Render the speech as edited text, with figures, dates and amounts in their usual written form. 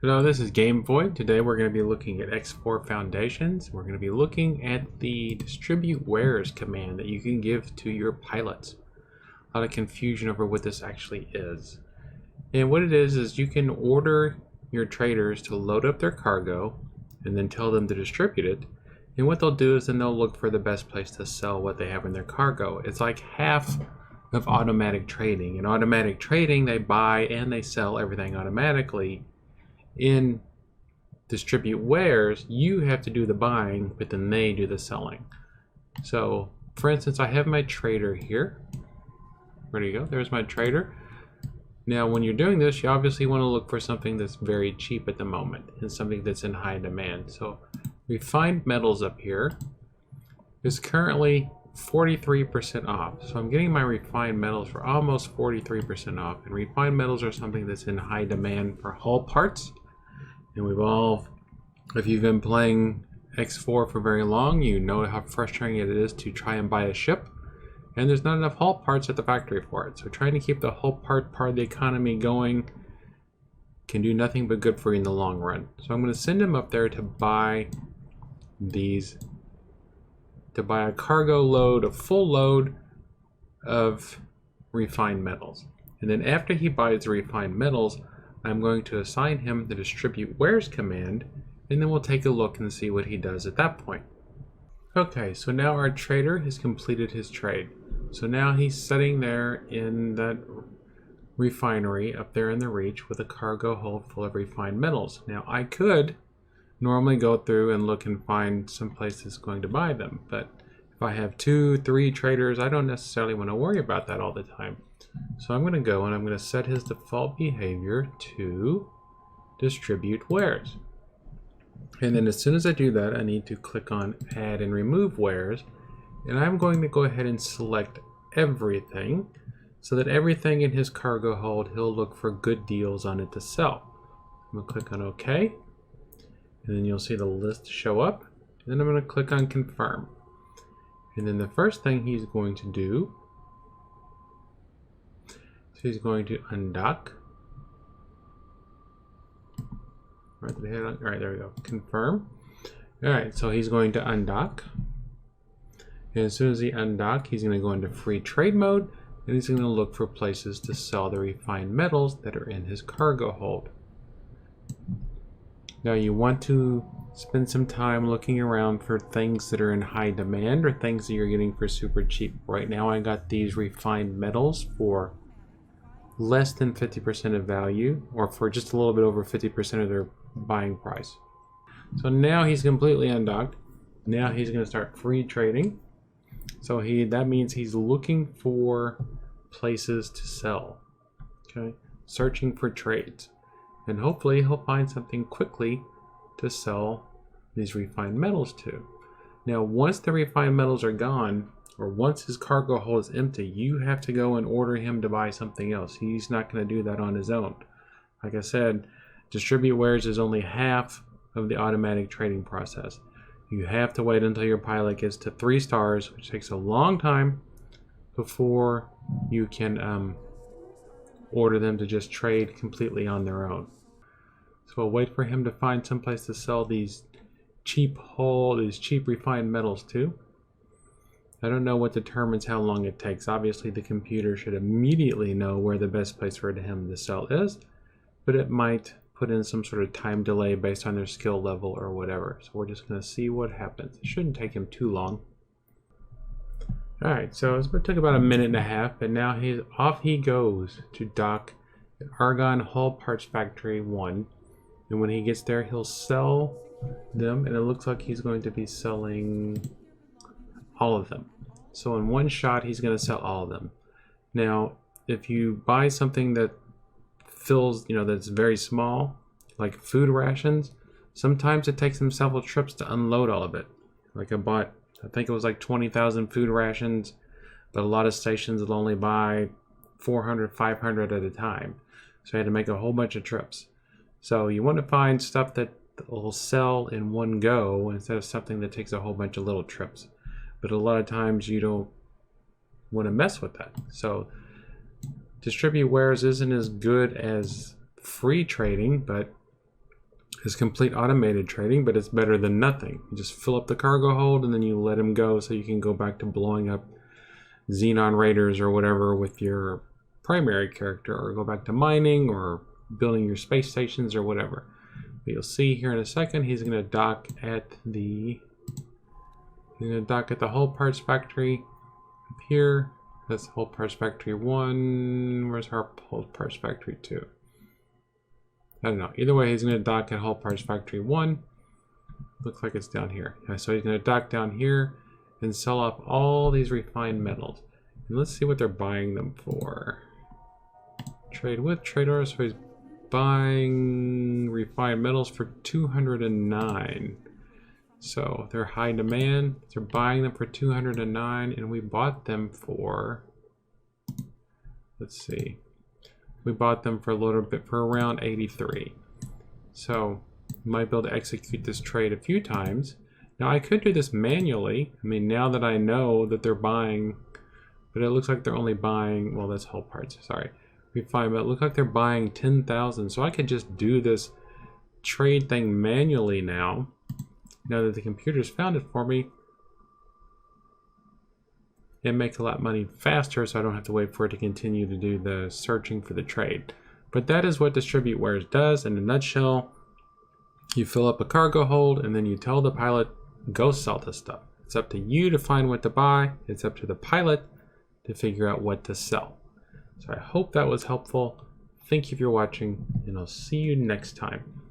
Hello, this is Game Void. Today we're going to be looking at X4 Foundations. We're going to be looking at the distribute wares command that you can give to your pilots. A lot of confusion over what this actually is. And what it is you can order your traders to load up their cargo and then tell them to distribute it. And what they'll do is then they'll look for the best place to sell what they have in their cargo. It's like half of automatic trading. In automatic trading, they buy and they sell everything automatically. In distribute wares, you have to do the buying, but then they do the selling. So, for instance, I have my trader here. Where do you go? There's my trader. Now, when you're doing this, you obviously want to look for something that's very cheap at the moment and something that's in high demand. So, refined metals up here is currently 43% off. So I'm getting my refined metals for almost 43% off. And refined metals are something that's in high demand for hull parts. And we've all, if you've been playing X4 for very long, you know how frustrating it is to try and buy a ship. And there's not enough hull parts at the factory for it. So trying to keep the hull part of the economy going can do nothing but good for you in the long run. So I'm going to send him up there to buy these, to buy a cargo load, a full load of refined metals. And then after he buys the refined metals, I'm going to assign him the distribute wares command, and then we'll take a look and see what he does at that point. Okay, so now our trader has completed his trade. So now he's sitting there in that refinery up there in the reach with a cargo hold full of refined metals. Now I could normally go through and look and find some place that's going to buy them, but if I have 2, 3 traders, I don't necessarily want to worry about that all the time. So I'm going to go and I'm going to set his default behavior to distribute wares. And then as soon as I do that, I need to click on add and remove wares. And I'm going to go ahead and select everything so that everything in his cargo hold, he'll look for good deals on it to sell. I'm going to click on OK. And then you'll see the list show up. And then I'm going to click on confirm. And then the first thing he's going to do, so he's going to undock. Right, there we go. Confirm. Alright, so he's going to undock. And as soon as he undock, he's going to go into free trade mode. And he's going to look for places to sell the refined metals that are in his cargo hold. Now you want to spend some time looking around for things that are in high demand or things that you're getting for super cheap. Right now I got these refined metals for less than 50% of value, or for just a little bit over 50% of their buying price. So now he's completely undocked. Now he's going to start free trading. So that means he's looking for places to sell. Okay, searching for trades. And hopefully he'll find something quickly to sell these refined metals to. Now once the refined metals are gone, or once his cargo hold is empty, you have to go and order him to buy something else. He's not going to do that on his own. Like I said, distribute wares is only half of the automatic trading process. You have to wait until your pilot gets to 3 stars, which takes a long time, before you can order them to just trade completely on their own. So we'll wait for him to find someplace to sell these cheap refined metals to. I don't know what determines how long it takes. Obviously the computer should immediately know where the best place for him to sell is, but it might put in some sort of time delay based on their skill level or whatever. So we're just going to see what happens. It shouldn't take him too long. Alright, so it took about a minute and a half, and now off he goes to dock at Argon Hull Parts Factory 1. And when he gets there, he'll sell them, and it looks like he's going to be selling all of them. So in one shot, he's going to sell all of them. Now, if you buy something that fills, that's very small, like food rations, sometimes it takes them several trips to unload all of it. Like I think it was like 20,000 food rations, but a lot of stations will only buy 400, 500 at a time. So I had to make a whole bunch of trips. So you want to find stuff that will sell in one go instead of something that takes a whole bunch of little trips. But a lot of times you don't want to mess with that. So distribute wares isn't as good as free trading, but is complete automated trading, but it's better than nothing. You just fill up the cargo hold and then you let him go so you can go back to blowing up Xenon Raiders or whatever with your primary character, or go back to mining or building your space stations or whatever. But you'll see here in a second he's going to dock at the Hull Parts Factory up here. That's Hull Parts Factory 1. Where's our Hull Parts Factory 2? I don't know. Either way, he's going to dock at Hull Parts Factory 1. Looks like it's down here. So he's going to dock down here and sell off all these refined metals. And let's see what they're buying them for. Trade with trader. So he's buying refined metals for 209. So they're high demand. They're buying them for 209, and we bought them for, let's see, we bought them for a little bit, for around 83. So you might be able to execute this trade a few times. Now I could do this manually. I mean, now that I know that they're buying, but it looks like they're only buying, well, that's Hull Parts, sorry. Refined, but it looks like they're buying 10,000. So I could just do this trade thing manually now that the computer's found it for me, and make a lot of money faster, so I don't have to wait for it to continue to do the searching for the trade. But that is what Distribute Wares does in a nutshell. You fill up a cargo hold and then you tell the pilot, go sell this stuff. It's up to you to find what to buy. It's up to the pilot to figure out what to sell. So I hope that was helpful. Thank you for watching, and I'll see you next time.